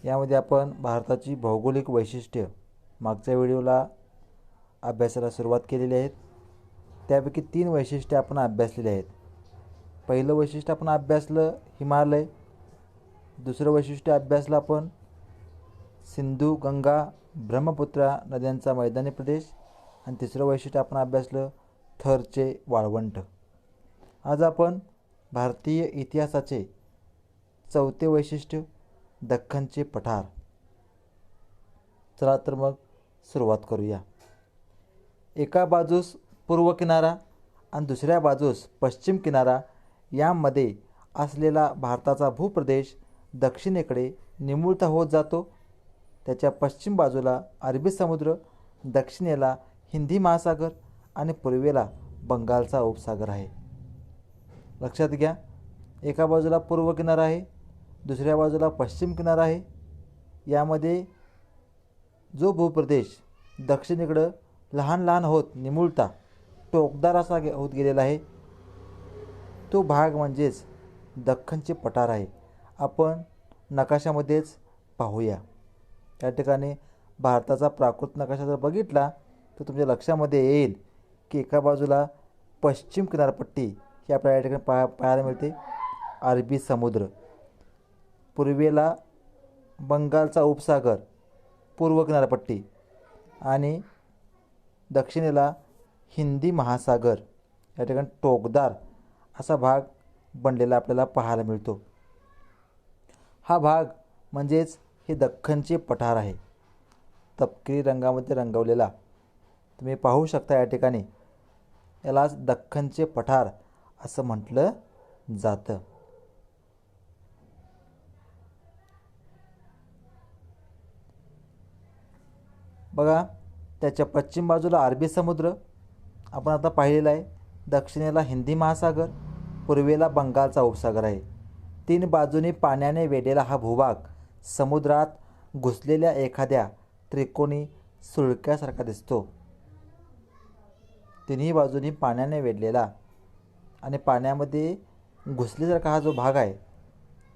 यामध्ये आपण भारताची भौगोलिक वैशिष्ट्य मागच्या व्हिडिओला अभ्यासाला सुरुवात केलेली आहे. त्यापैकी 3 वैशिष्ट्ये आपण अभ्यासलेली आहेत. पहिलं वैशिष्ट्य आपण अभ्यासलं हिमालय, दुसरं वैशिष्ट्य अभ्यासलं आपण सिंधू, गंगा, ब्रह्मपुत्रा नद्यांचा मैदानी प्रदेश आणि तिसरं वैशिष्ट्य आपण अभ्यासलं थरचे वाळवंट. आज आपण भारतीय इतिहासाचे 4थे वैशिष्ट्य दख्खनचे पठार. चला तर मग सुरुवात करूया. एका बाजूस पूर्व किनारा आणि दुसऱ्या बाजूस पश्चिम किनारा यामध्ये असलेला भारताचा भूप्रदेश दक्षिणेकडे निमुळता होत जातो. त्याच्या पश्चिम बाजूला अरबी समुद्र, दक्षिणेला हिंदी महासागर आणि पूर्वेला बंगालचा उपसागर आहे. लक्षात घ्या, एका बाजूला पूर्व किनारा आहे, दुसऱ्या बाजूला पश्चिम किनारा आहे. यामध्ये जो भूप्रदेश दक्षिणेकडं लहान लहान होत निमुळता टोकदार असा होत गेलेला आहे, तो भाग म्हणजेच दख्खनचे पठार आहे. आपण नकाशामध्येच पाहूया. या ठिकाणी भारताचा प्राकृत नकाशा जर बघितला तर तुमच्या लक्षामध्ये येईल की एका बाजूला पश्चिम किनारपट्टी ही आपल्याला या ठिकाणी पाहायला मिळते, अरबी समुद्र, पूर्वेला बंगालचा उपसागर, पूर्व किनारपट्टी आणि दक्षिणेला हिंदी महासागर. या ठिकाणी टोकदार असा भाग बनलेला आपल्याला पाहायला मिळतो. हा भाग म्हणजेच हे दख्खनचे पठार आहे. तपकिरी रंगामध्ये रंगवलेला तुम्ही पाहू शकता. या ठिकाणी यालाच दख्खनचे पठार असं म्हटलं जातं. बघा, त्याच्या पश्चिम बाजूला अरबी समुद्र आपण आता पाहिलेला आहे, दक्षिणेला हिंदी महासागर, पूर्वेला बंगालचा उपसागर आहे. 3 बाजूनी पाण्याने वेढलेला हा भूभाग समुद्रात घुसलेल्या एखाद्या त्रिकोणी सुळक्यासारखा दिसतो. 3ही बाजूनी पाण्याने वेढलेला आणि पाण्यामध्ये घुसल्यासारखा हा जो भाग आहे,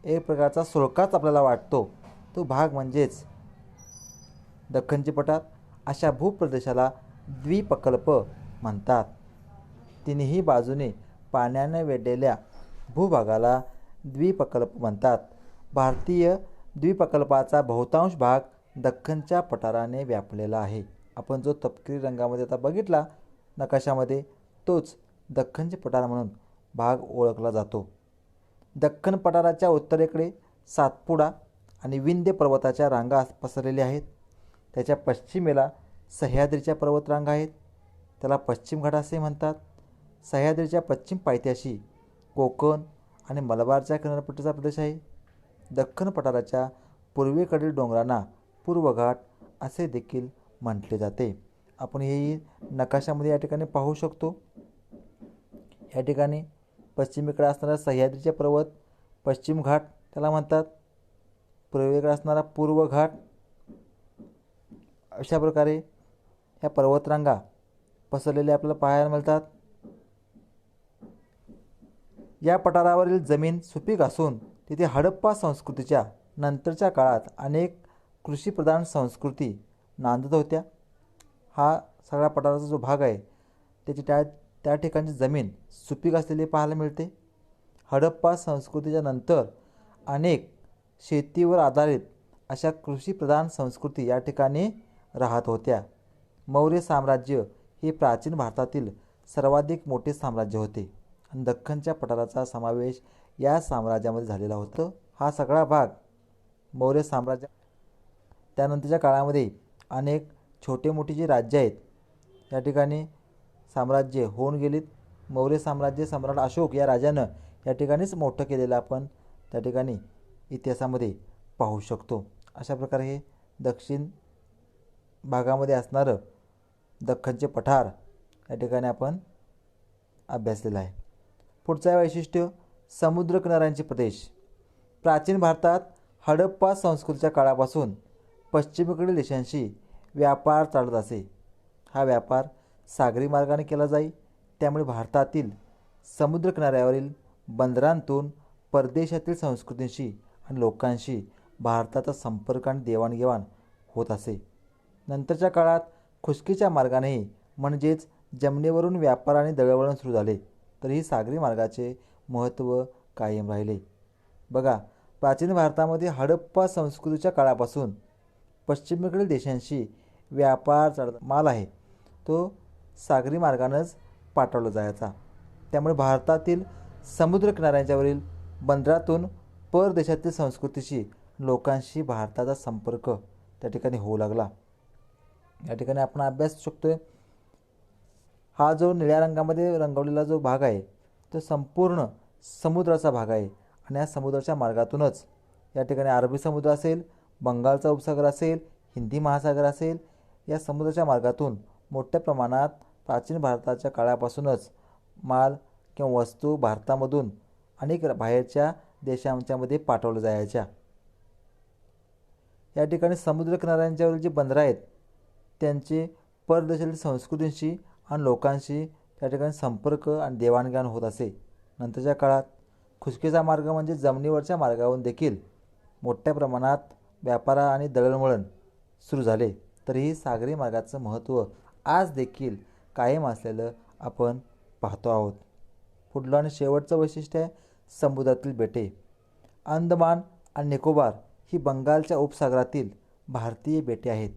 एक प्रकारचा सुळकाच आपल्याला वाटतो. तो भाग म्हणजेच दख्खनचे पठार. अशा भूप्रदेशाला द्वीपकल्प म्हणतात. 3ही बाजूने पाण्याने वेढलेल्या भूभागाला द्वीपकल्प म्हणतात. भारतीय द्वीपकल्पाचा बहुतांश भाग दख्खनच्या पठाराने व्यापलेला आहे. आपण जो तपकिरी रंगामध्ये आता बघितला नकाशामध्ये, तोच दख्खनचे पठार म्हणून भाग ओळखला जातो. दख्खन पठाराच्या उत्तरेकडे सातपुडा आणि विंध्य पर्वताच्या रांगा पसरलेल्या आहेत. त्याच्या पश्चिमेला सह्याद्रीच्या पर्वतरांगा आहेत, त्याला पश्चिम घाट असे म्हणतात. सह्याद्रीच्या पश्चिम पायथ्याशी कोकण आणि मलबारच्या किनारपट्टीचा प्रदेश आहे. दख्खन पठाराच्या पूर्वेकडील डोंगरांना पूर्व घाट असे देखील म्हटले जाते. आपण हेही नकाशामध्ये या ठिकाणी पाहू शकतो. या ठिकाणी पश्चिमेकडे असणारा सह्याद्रीचे पर्वत पश्चिम घाट त्याला म्हणतात, पूर्वेकडे असणारा पूर्व घाट. अशा प्रकारे ह्या पर्वतरांगा पसरलेल्या आपल्याला पाहायला मिळतात. या पठारावरील जमीन सुपीक असून तिथे हडप्पा संस्कृतीच्या नंतरच्या काळात अनेक कृषीप्रधान संस्कृती नांदत होत्या. हा सगळा पठाराचा जो भाग आहे त्याची त्या ठिकाणची जमीन सुपीक असलेली पाहायला मिळते. हडप्पा संस्कृतीच्या नंतर अनेक शेतीवर आधारित अशा कृषीप्रधान संस्कृती या ठिकाणी राहत होत्या. मौर्य साम्राज्य हे प्राचीन भारतातील सर्वाधिक मोठे साम्राज्य होते आणि दख्खनच्या पठाराचा समावेश या साम्राज्यामध्ये झालेला होता. हा सगळा भाग मौर्य साम्राज्य. त्यानंतरच्या काळामध्ये अनेक छोटे मोठी जी राज्य आहेत या ठिकाणी साम्राज्य होऊन गेलीत. मौर्य साम्राज्य सम्राट अशोक या राजानं या ठिकाणीच मोठं केलेलं आपण त्या ठिकाणी इतिहासामध्ये पाहू शकतो. अशा प्रकारे हे दक्षिण भागामध्ये असणारं दख्खनचे पठार या ठिकाणी आपण अभ्यासलेलं आहे. पुढचं वैशिष्ट्य समुद्रकिनाऱ्यांचे प्रदेश. प्राचीन भारतात हडप्पा संस्कृतीच्या काळापासून पश्चिमेकडील देशांशी व्यापार चालत असे. हा व्यापार सागरी मार्गाने केला जाई. त्यामुळे भारतातील समुद्रकिनाऱ्यावरील बंदरांतून परदेशातील संस्कृतींशी आणि लोकांशी भारताचा संपर्क आणि देवाणघेवाण होत असे. नंतरच्या काळात खुष्कीच्या मार्गानेही म्हणजेच जमिनीवरून व्यापार आणि दळणवळण सुरू झाले, तरीही सागरी मार्गाचे महत्त्व कायम राहिले. बघा, प्राचीन भारतामध्ये हडप्पा संस्कृतीच्या काळापासून पश्चिमेकडील देशांशी व्यापार माल आहे तो सागरी मार्गानंच पाठवला जायचा. त्यामुळे भारतातील समुद्रकिनाऱ्यांच्यावरील बंदरातून परदेशातील संस्कृतीशी लोकांशी भारताचा संपर्क त्या ठिकाणी होऊ लागला. या ठिकाणी आपण अभ्यास शकतोय. हा जो निळ्या रंगामध्ये रंगवलेला जो भाग आहे तो संपूर्ण समुद्राचा भाग आहे आणि या समुद्राच्या मार्गातूनच या ठिकाणी अरबी समुद्र असेल, बंगालचा उपसागर असेल, हिंदी महासागर असेल, या समुद्राच्या मार्गातून मोठ्या प्रमाणात प्राचीन भारताच्या काळापासूनच माल किंवा वस्तू भारतामधून अनेक बाहेरच्या देशांच्यामध्ये पाठवल्या जायच्या. या ठिकाणी समुद्रकिनाऱ्यांच्यावरील जी बंदरं आहेत त्यांचे परदेशातील संस्कृतींशी आणि लोकांशी त्या ठिकाणी संपर्क आणि देवाणघेवाण होत असे. नंतरच्या काळात खुष्कीचा मार्ग म्हणजे जमिनीवरच्या मार्गावरून देखील मोठ्या प्रमाणात व्यापार आणि दळणवळण सुरू झाले, तरीही सागरी मार्गाचं महत्त्व आज देखील कायम असलेलं आपण पाहतो आहोत. पुढलं आणि शेवटचं वैशिष्ट्य आहे समुद्रातील बेटे. अंदमान आणि निकोबार ही बंगालच्या उपसागरातील भारतीय बेटे आहेत.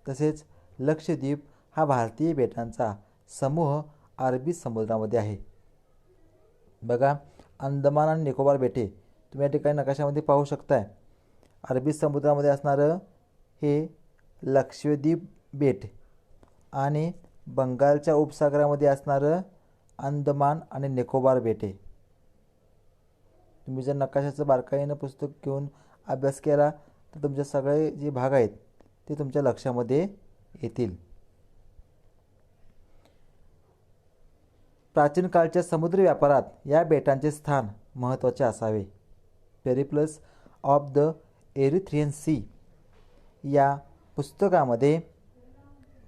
तसेच लक्षद्वीप हा भारतीय बेटांचा समूह अरबी समुद्रामध्ये आहे. बघा, अंदमान आणि निकोबार बेटे तुम्ही या ठिकाणी नकाशामध्ये पाहू शकताय. अरबी समुद्रामध्ये असणारं हे लक्षद्वीप बेट आणि बंगालच्या उपसागरामध्ये असणारं अंदमान आणि निकोबार बेटे. तुम्ही जर नकाशाचं बारकाईनं पुस्तक घेऊन अभ्यास केला तर तुमचे सगळे जे भाग आहेत ते तुमच्या लक्षामध्ये येतील. प्राचीन काळच्या समुद्री व्यापारात या बेटांचे स्थान महत्त्वाचे असावे. Periplus of the Erythraean Sea या पुस्तकामध्ये,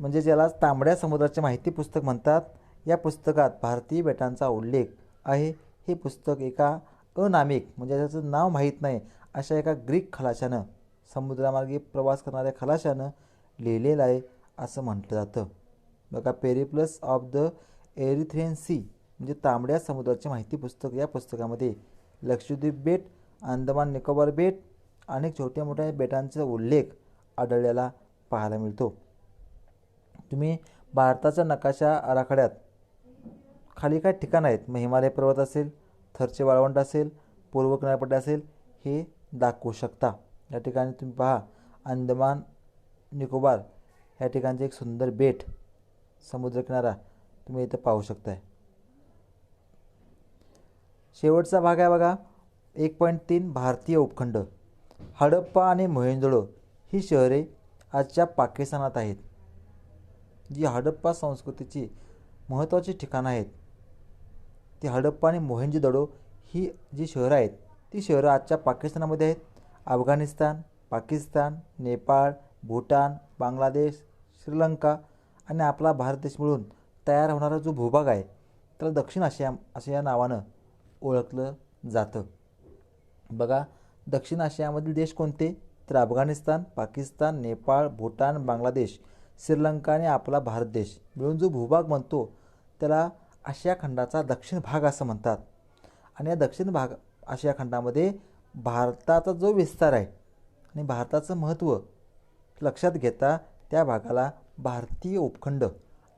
म्हणजे ज्याला तांबड्या समुद्राची माहिती पुस्तक म्हणतात, या पुस्तकात भारतीय बेटांचा उल्लेख आहे. हे पुस्तक एका अनामिक म्हणजे त्याचं नाव माहीत नाही अशा एका ग्रीक खलाशानं, समुद्रामार्गे प्रवास करणाऱ्या खलाशानं लिहिलेलं आहे असं म्हटलं जातं. बघा, Periplus of the Erythraean Sea म्हणजे तांबड्या समुद्राची माहिती पुस्तक. या पुस्तकामध्ये लक्षद्वीप बेट, अंदमान निकोबार बेट, अनेक छोट्या मोठ्या बेटांचा उल्लेख आढळलेला पाहायला मिळतो. तुम्ही भारताचा नकाशा आराखड्यात खाली काय ठिकाण आहेत, मग हिमालय पर्वत असेल, थरचे वाळवंट असेल, पूर्व किनारपट्टी असेल, हे दाखवू शकता. या ठिकाणी तुम्ही पहा, अंदमान निकोबार ह्या ठिकाणचे एक सुंदर बेट, समुद्रकिनारा तुम्ही इथं पाहू शकताय. शेवटचा भाग आहे बघा 1.3 भारतीय उपखंड. हडप्पा आणि मोहेंजोदडो ही शहरे आजच्या पाकिस्तानात आहेत. जी हडप्पा संस्कृतीची महत्त्वाची ठिकाणं आहेत ती हडप्पा आणि मोहेंजोदडो ही जी शहरं आहेत ती शहरं आजच्या पाकिस्तानामध्ये आहेत. अफगाणिस्तान, पाकिस्तान, नेपाळ, भूटान, बांगलादेश, श्रीलंका आणि आपला भारत देश मिळून तयार होणारा जो भूभाग आहे त्याला दक्षिण आशिया अशा या नावानं ओळखलं जातं. बघा, दक्षिण आशियामधील देश कोणते तर अफगाणिस्तान, पाकिस्तान, नेपाळ, भूटान, बांगलादेश, श्रीलंका आणि आपला भारत देश मिळून जो भूभाग बनतो त्याला आशिया खंडाचा दक्षिण भाग असं म्हणतात. आणि या दक्षिण भाग आशिया खंडामध्ये भारताचा जो विस्तार आहे आणि भारताचं महत्त्व लक्षात घेता त्या भागाला भारतीय उपखंड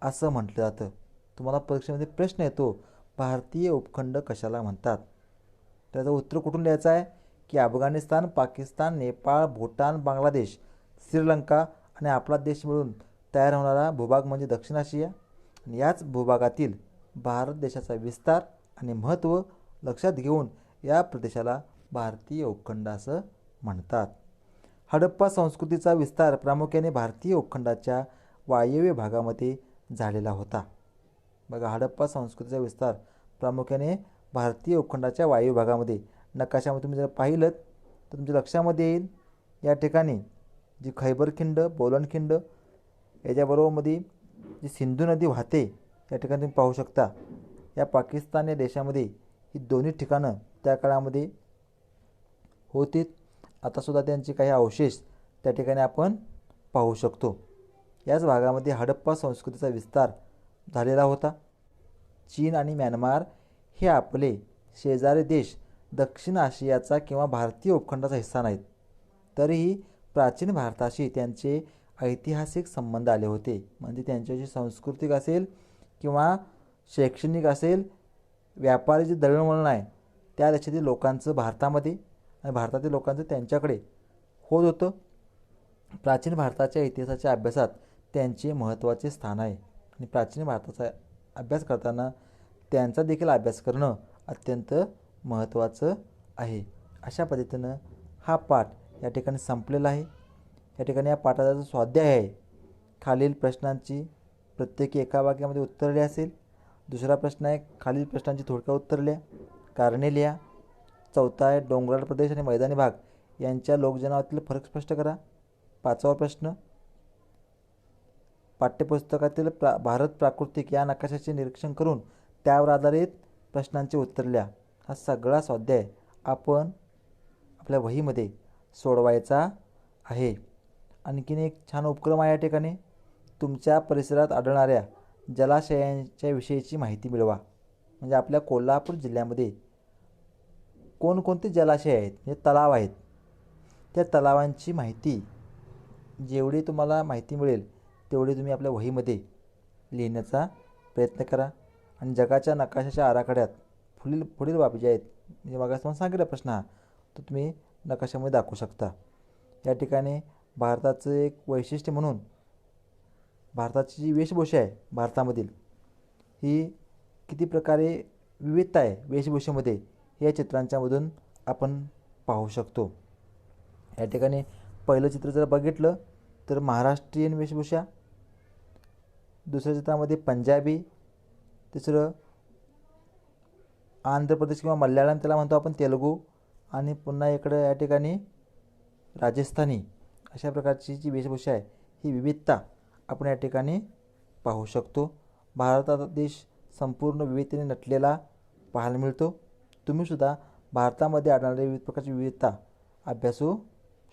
असं म्हटलं जातं. तुम्हाला परीक्षेमध्ये प्रश्न येतो, भारतीय उपखंड कशाला म्हणतात? त्याचं उत्तर कुठून लिहायचं आहे की अफगाणिस्तान, पाकिस्तान, नेपाळ, भूटान, बांगलादेश, श्रीलंका आणि आपला देश मिळून तयार होणारा भूभाग म्हणजे दक्षिण आशिया. आणि याच भूभागातील भारत देशाचा विस्तार आणि महत्त्व लक्षात घेऊन या प्रदेशाला भारतीय उपखंड असं म्हणतात. हडप्पा संस्कृतीचा विस्तार प्रामुख्याने भारतीय उपखंडाच्या वायव्य भागामध्ये झालेला होता. बघा, हडप्पा संस्कृतीचा विस्तार प्रामुख्याने भारतीय उपखंडाच्या वायव्य भागामध्ये. नकाशामध्ये तुम्ही जर पाहिलं तर तुमच्या लक्षामध्ये येईल या ठिकाणी जी खैबर खिंड, बोलन खिंड याच्याबरोबरमध्ये जी सिंधू नदी वाहते या ठिकाणी तुम्ही पाहू शकता. या पाकिस्तान या देशामध्ये ही दोन्ही ठिकाणं त्या काळामध्ये होती. आतासुद्धा त्यांचे काही अवशेष त्या ठिकाणी आपण पाहू शकतो. याच भागामध्ये हडप्पा संस्कृतीचा विस्तार झालेला होता. चीन आणि म्यानमार हे आपले शेजारी देश दक्षिण आशियाचा किंवा भारतीय उपखंडाचा हिस्सा नाहीत. तरीही प्राचीन भारताशी त्यांचे ऐतिहासिक संबंध आले होते. म्हणजे त्यांच्याशी सांस्कृतिक असेल किंवा शैक्षणिक असेल, व्यापारी जे दळणवळण आहे त्या देशातील लोकांचं भारतामध्ये आणि भारतातील लोकांचं त्यांच्याकडे होत होतं. प्राचीन भारताच्या इतिहासाच्या अभ्यासात त्यांचे महत्त्वाचे स्थान आहे आणि प्राचीन भारताचा अभ्यास करताना त्यांचा देखील अभ्यास करणं अत्यंत महत्त्वाचं आहे. अशा पद्धतीनं हा पाठ या ठिकाणी संपलेला आहे. या ठिकाणी या पाठाचा जो स्वाध्याय आहे, खालील प्रश्नांची प्रत्येकी एका वाक्यामध्ये उत्तर लिहा असेल. दुसरा प्रश्न आहे खालील प्रश्नांची थोडक्यात उत्तर लिहा, कारणे लिहा. चौथा आहे डोंगराळ प्रदेश आणि मैदानी भाग यांच्या लोकजनावातील फरक स्पष्ट करा. पाचवा प्रश्न पाठ्यपुस्तकातील भारत प्राकृतिक या नकाशाचे निरीक्षण करून त्यावर आधारित प्रश्नांचे उत्तर लिहा. हा सगळा स्वाध्याय आपण आपल्या वहीमध्ये सोडवायचा आहे. आणखीन एक छान उपक्रम आहे या ठिकाणी, तुमच्या परिसरात आढळणाऱ्या जलाशयांच्या विषयीची माहिती मिळवा. म्हणजे आपल्या कोल्हापूर जिल्ह्यामध्ये कोणकोणते जलाशय आहेत, म्हणजे तलाव आहेत, त्या तलावांची माहिती जेवढी तुम्हाला माहिती मिळेल तेवढी तुम्ही आपल्या वहीमध्ये लिहिण्याचा प्रयत्न करा. आणि जगाच्या नकाशाच्या आराखड्यात पुढील बाबी ज्या आहेत, म्हणजे मग तुम्हाला सांगितला प्रश्न हा, तो तुम्ही नकाशामध्ये दाखवू शकता. या ठिकाणी भारताचं एक वैशिष्ट्य म्हणून भारताची जी वेशभूषा आहे भारतामधील, ही किती प्रकारे विविधता आहे वेशभूषेमध्ये, या चित्रांच्यामधून आपण पाहू शकतो. या ठिकाणी पहिलं चित्र जर बघितलं तर महाराष्ट्रीयन वेशभूषा, दुसऱ्या चित्रामध्ये पंजाबी, तिसरं आंध्र प्रदेश किंवा मल्याळम त्याला म्हणतो आपण, तेलुगू, आणि पुन्हा इकडं या ठिकाणी राजस्थानी. अशा प्रकारची जी वेशभूषा आहे ही विविधता आपण या ठिकाणी पाहू शकतो. भारताचा देश संपूर्ण विविधतेने नटलेला पाहायला मिळतो. तुम्हीसुद्धा भारतामध्ये आढळणाऱ्या विविध प्रकारची विविधता अभ्यासू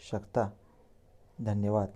शकता. धन्यवाद.